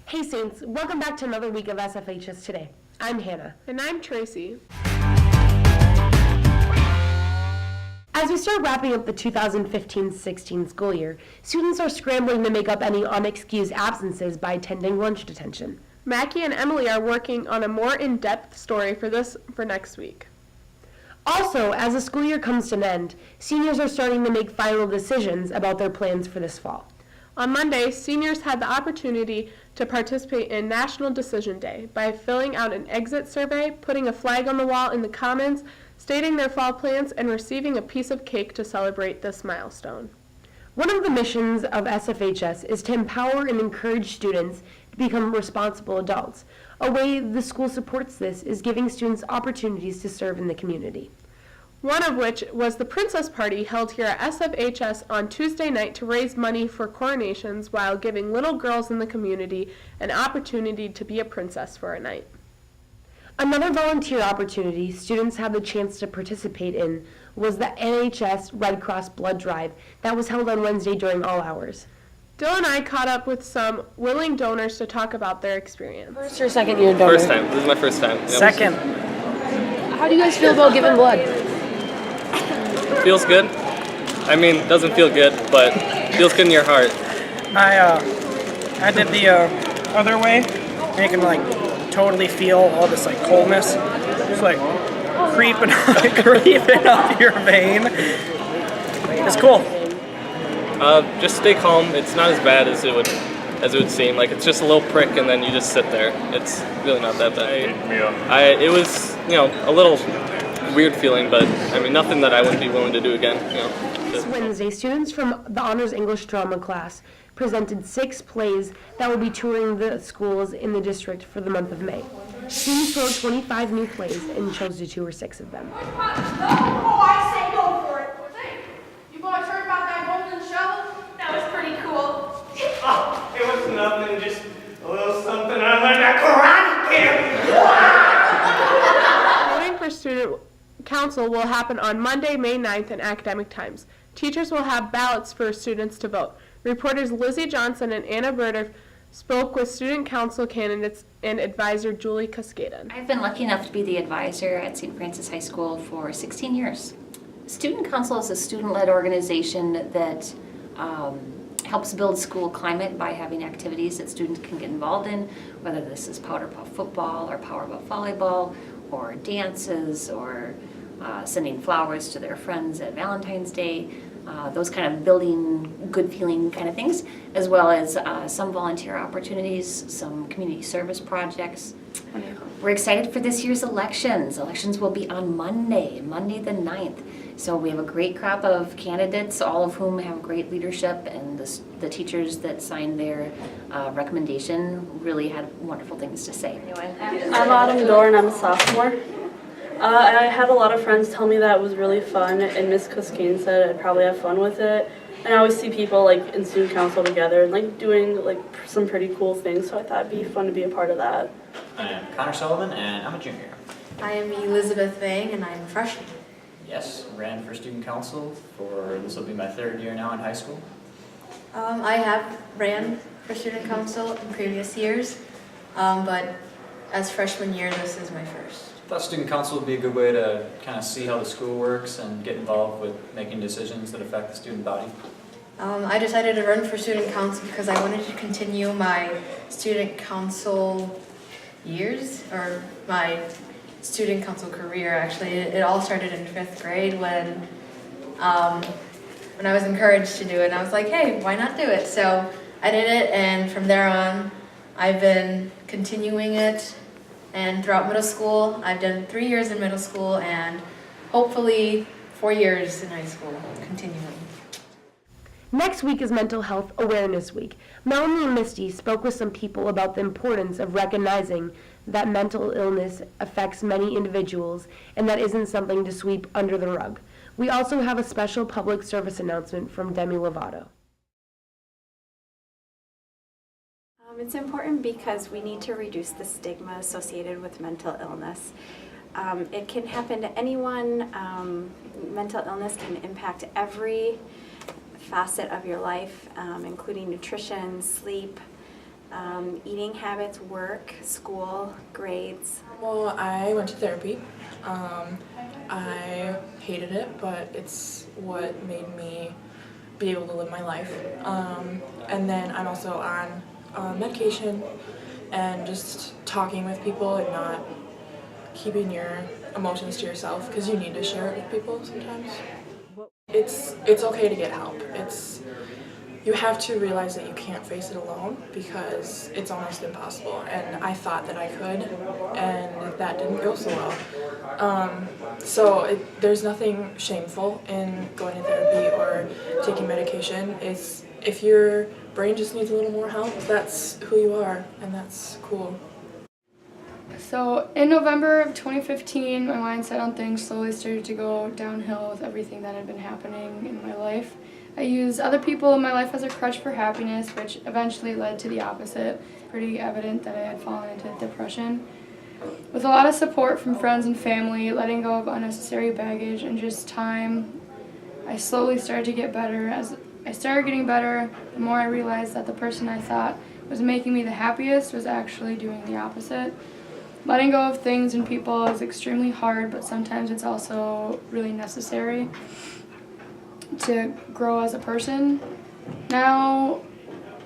Hey Saints, welcome back to another week of SFHS Today. I'm Hannah. And I'm Tracy. As we start wrapping up the 2015-16 school year, students are scrambling to make up any unexcused absences by attending lunch detention. Mackie and Emily are working on a more in-depth story for next week. Also, as the school year comes to an end, seniors are starting to make final decisions about their plans for this fall. On Monday, seniors had the opportunity to participate in National Decision Day by filling out an exit survey, putting a flag on the wall in the Commons, stating their fall plans, and receiving a piece of cake to celebrate this milestone. One of the missions of SFHS is to empower and encourage students to become responsible adults. A way the school supports this is giving students opportunities to serve in the community. One of which was the Princess Party held here at SFHS on Tuesday night to raise money for coronations while giving little girls in the community an opportunity to be a princess for a night. Another volunteer opportunity students had the chance to participate in was the NHS Red Cross Blood Drive that was held on Wednesday during all hours. Dill and I caught up with some willing donors to talk about their experience. First or second year donor? First time. This is my first time. Yep. Second. How do you guys feel about giving blood? Feels good. I mean, doesn't feel good, but feels good in your heart. I did the other way. You can totally feel all this coldness. It's creeping up your vein. It's cool. Just stay calm. It's not as bad as it would seem. It's just a little prick, and then you just sit there. It's really not that bad. It was a little weird feeling, but I mean nothing that I wouldn't be willing to do again. This Wednesday, students from the Honors English Drama class presented 6 plays that will be touring the schools in the district for the month of May. Students wrote 25 new plays and chose to tour 6 of them. Oh, I say go for it. You boys heard about that golden shovel? That was pretty cool. Oh, it was nothing, just a little something I learned at karate camp. Voting for student council will happen on Monday, May 9th in academic times. Teachers will have ballots for students to vote. Reporters Lizzie Johnson and Anna Berder spoke with student council candidates and advisor Julie Cascada. I've been lucky enough to be the advisor at St. Francis High School for 16 years. Student Council is a student-led organization that helps build school climate by having activities that students can get involved in, whether this is powder puff football or power puff volleyball or dances or sending flowers to their friends at Valentine's Day, those kind of building good feeling kind of things, as well as some volunteer opportunities, some community service projects. We're excited for this year's elections. Elections will be on Monday the 9th. So we have a great crop of candidates, all of whom have great leadership, and the teachers that signed their recommendation really had wonderful things to say. I'm Autumn Dorr and I'm a sophomore. I had a lot of friends tell me that it was really fun, and Miss Coscain said I'd probably have fun with it. And I always see people in student council together and doing some pretty cool things, so I thought it'd be fun to be a part of that. I'm Connor Sullivan and I'm a junior. I am Elizabeth Vang and I'm a freshman. Yes, ran for student council this will be my 3rd year now in high school. I have ran for student council in previous years, but as freshman year, this is my first. I thought student council would be a good way to kind of see how the school works and get involved with making decisions that affect the student body. I decided to run for student council because I wanted to continue my student council years, or my student council career actually. It all started in 5th grade when I was encouraged to do it, and I was like, hey, why not do it? So I did it, and from there on I've been continuing it. And throughout middle school, I've done 3 years in middle school and hopefully 4 years in high school, continuing. Next week is Mental Health Awareness Week. Melanie and Misty spoke with some people about the importance of recognizing that mental illness affects many individuals and that isn't something to sweep under the rug. We also have a special public service announcement from Demi Lovato. It's important because we need to reduce the stigma associated with mental illness. It can happen to anyone. Mental illness can impact every facet of your life, including nutrition, sleep, eating habits, work, school, grades. Well, I went to therapy. I hated it, but it's what made me be able to live my life. And then I'm also on medication and just talking with people and not keeping your emotions to yourself, because you need to share it with people sometimes. It's okay to get help. You have to realize that you can't face it alone, because it's almost impossible. And I thought that I could, and that didn't go so well. There's nothing shameful in going to therapy or taking medication. If your brain just needs a little more help, that's who you are, and that's cool. So in November of 2015, my mindset on things slowly started to go downhill with everything that had been happening in my life. I used other people in my life as a crutch for happiness, which eventually led to the opposite. Pretty evident that I had fallen into depression. With a lot of support from friends and family, letting go of unnecessary baggage, and just time, I slowly started to get better. As I started getting better, the more I realized that the person I thought was making me the happiest was actually doing the opposite. Letting go of things and people is extremely hard, but sometimes it's also really necessary to grow as a person. Now,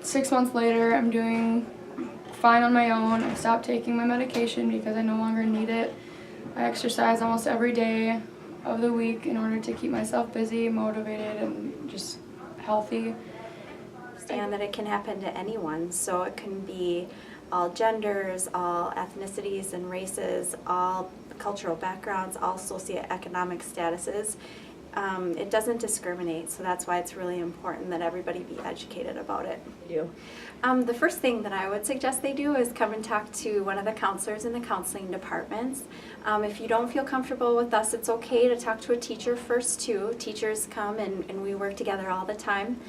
6 months later, I'm doing fine on my own. I stopped taking my medication because I no longer need it. I exercise almost every day of the week in order to keep myself busy, motivated, and just healthy. Understand that it can happen to anyone, so it can be all genders, all ethnicities and races, all cultural backgrounds, all socioeconomic statuses. It doesn't discriminate, so that's why it's really important that everybody be educated about it. The first thing that I would suggest they do is come and talk to one of the counselors in the counseling departments. If you don't feel comfortable with us, it's okay to talk to a teacher first too. Teachers come and we work together all the time.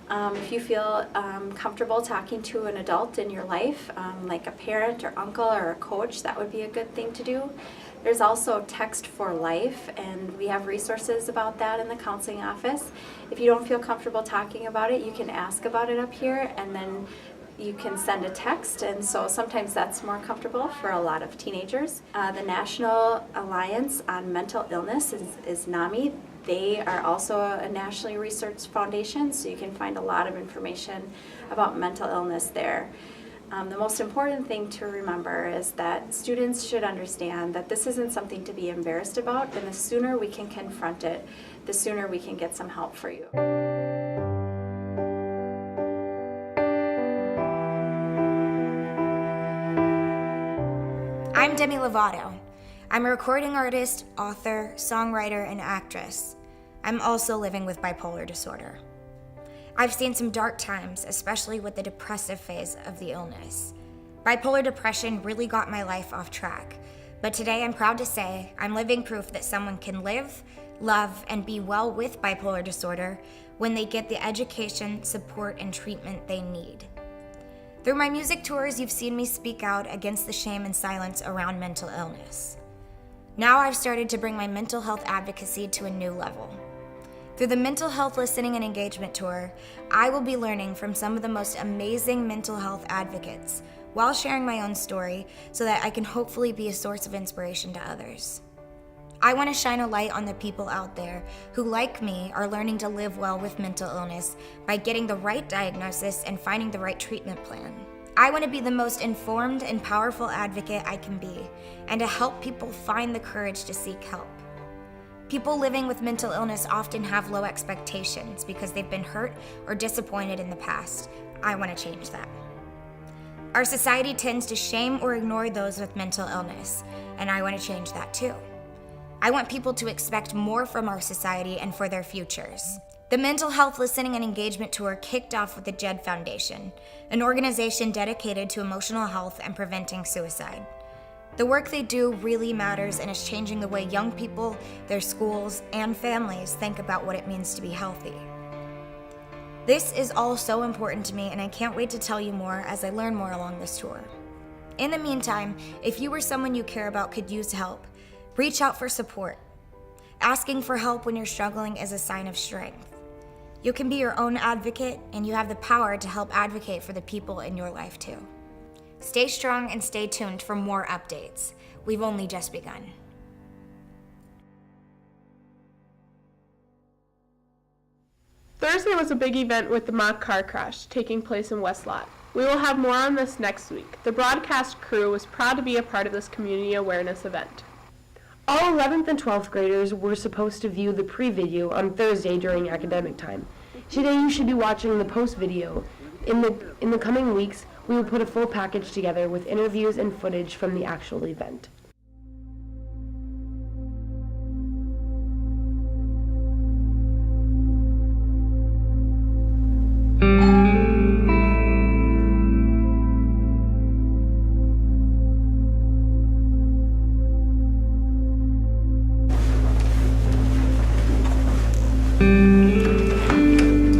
If you feel comfortable talking to an adult in your life, like a parent or uncle or a coach, that would be a good thing to do. There's also Text for Life, and we have resources about that in the counseling office. If you don't feel comfortable talking about it, you can ask about it up here, and then you can send a text, and so sometimes that's more comfortable for a lot of teenagers. The National Alliance on Mental Illness is NAMI. They are also a nationally researched foundation, so you can find a lot of information about mental illness there. The most important thing to remember is that students should understand that this isn't something to be embarrassed about, and the sooner we can confront it, the sooner we can get some help for you. I'm Demi Lovato. I'm a recording artist, author, songwriter, and actress. I'm also living with bipolar disorder. I've seen some dark times, especially with the depressive phase of the illness. Bipolar depression really got my life off track, but today I'm proud to say I'm living proof that someone can live, love, and be well with bipolar disorder when they get the education, support, and treatment they need. Through my music tours, you've seen me speak out against the shame and silence around mental illness. Now I've started to bring my mental health advocacy to a new level. Through the Mental Health Listening and Engagement Tour, I will be learning from some of the most amazing mental health advocates while sharing my own story so that I can hopefully be a source of inspiration to others. I want to shine a light on the people out there who, like me, are learning to live well with mental illness by getting the right diagnosis and finding the right treatment plan. I want to be the most informed and powerful advocate I can be, and to help people find the courage to seek help. People living with mental illness often have low expectations because they've been hurt or disappointed in the past. I want to change that. Our society tends to shame or ignore those with mental illness, and I want to change that too. I want people to expect more from our society and for their futures. The Mental Health Listening and Engagement Tour kicked off with the JED Foundation, an organization dedicated to emotional health and preventing suicide. The work they do really matters and is changing the way young people, their schools, and families think about what it means to be healthy. This is all so important to me, and I can't wait to tell you more as I learn more along this tour. In the meantime, if you or someone you care about could use help, reach out for support. Asking for help when you're struggling is a sign of strength. You can be your own advocate, and you have the power to help advocate for the people in your life too. Stay strong and stay tuned for more updates. We've only just begun. Thursday was a big event with the mock car crash taking place in West Lot. We will have more on this next week. The broadcast crew was proud to be a part of this community awareness event. All 11th and 12th graders were supposed to view the pre-video on Thursday during academic time. Today you should be watching the post-video. In the coming weeks, we will put a full package together with interviews and footage from the actual event.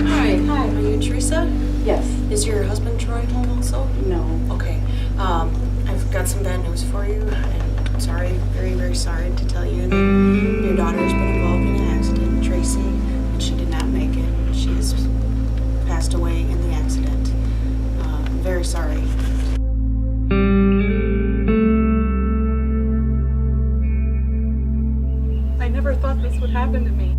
Hi, are you Teresa? Yes. Is your husband Troy home also? No. Okay. I've got some bad news for you, and sorry, very, very sorry to tell you that your daughter has been involved in an accident, Tracy, and she did not make it. She has passed away in the accident. I'm very sorry. I never thought this would happen to me.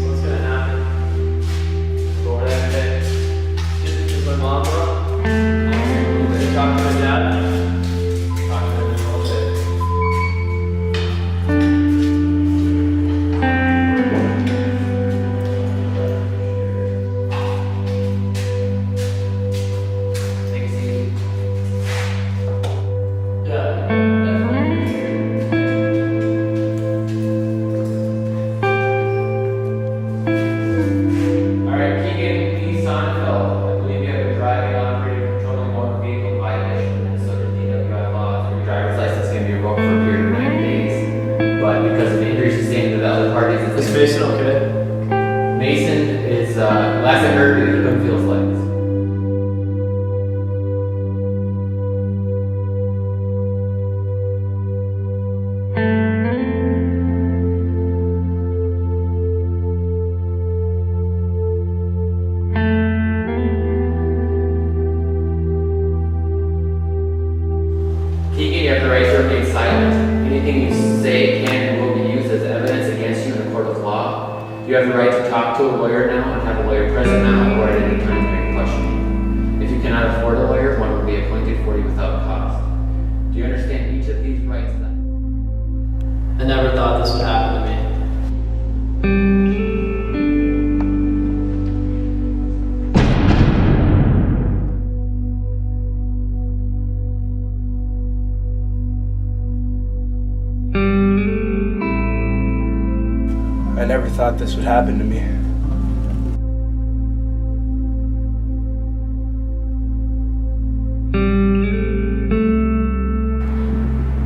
What's gonna happen? Go over there today. Is my mom around? Okay, talk to my dad. Talk to him a little bit. Take it easy. Yeah, Alright, Keegan B. Sonnenfeld, I believe you have a driving, operating, controlling motor vehicle violation of Minnesota DWI laws. Your driver's license is going to be revoked for a period of 90 days, but because of injuries sustained to the other parties, it's Is Mason okay? Mason is, last I heard, he couldn't feel his legs. Keegan, you have the right to remain silent. Anything you say can and will be used as evidence against you in a court of law. You have the right to talk to a lawyer now and have a lawyer present now or at any time during questioning. If you cannot afford a lawyer, one will be appointed for you without cost. Do you understand each of these rights then? I never thought this would happen to me. I never thought this would happen to me.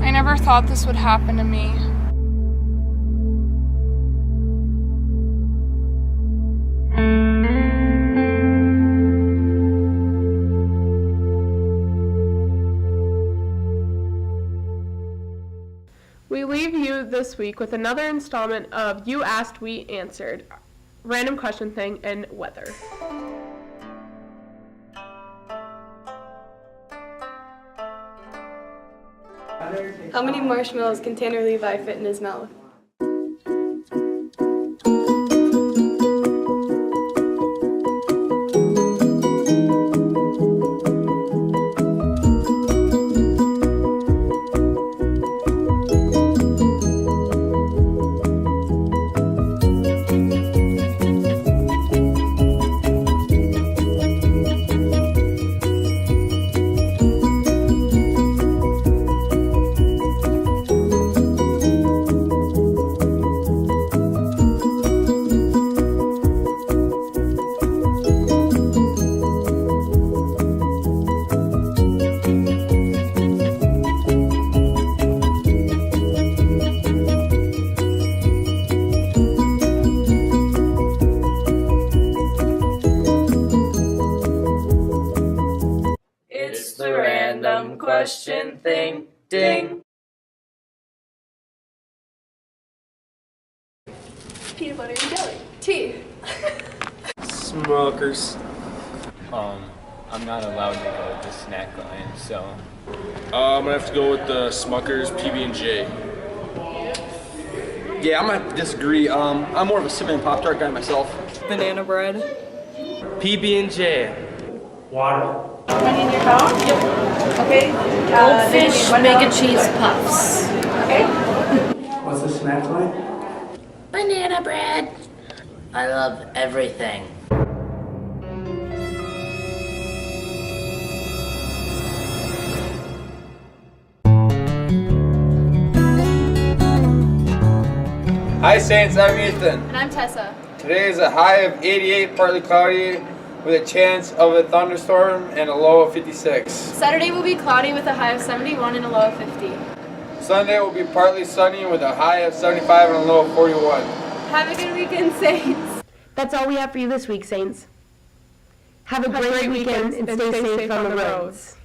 I never thought this would happen to me. We leave you this week with another installment of You Asked, We Answered, Random Question Thing, and Weather. How many marshmallows can Tanner Levi fit in his mouth? random question thing, ding. Peanut butter and jelly. Tea. Smokers. I'm not allowed to go with the snack line, so. I'm gonna have to go with the Smuckers PB&J. Yeah, I'm gonna have to disagree. I'm more of a cinnamon Pop-Tart guy myself. Banana bread. PB&J. Water. Money in your phone? Yep. Okay. Goldfish mac and cheese puffs. Okay. What's the snack line? Banana bread. I love everything. Hi Saints, I'm Ethan. And I'm Tessa. Today is a high of 88, partly cloudy, with a chance of a thunderstorm and a low of 56. Saturday will be cloudy with a high of 71 and a low of 50. Sunday will be partly sunny with a high of 75 and a low of 41. Have a good weekend, Saints. That's all we have for you this week, Saints. Have a great weekend and stay safe on the roads.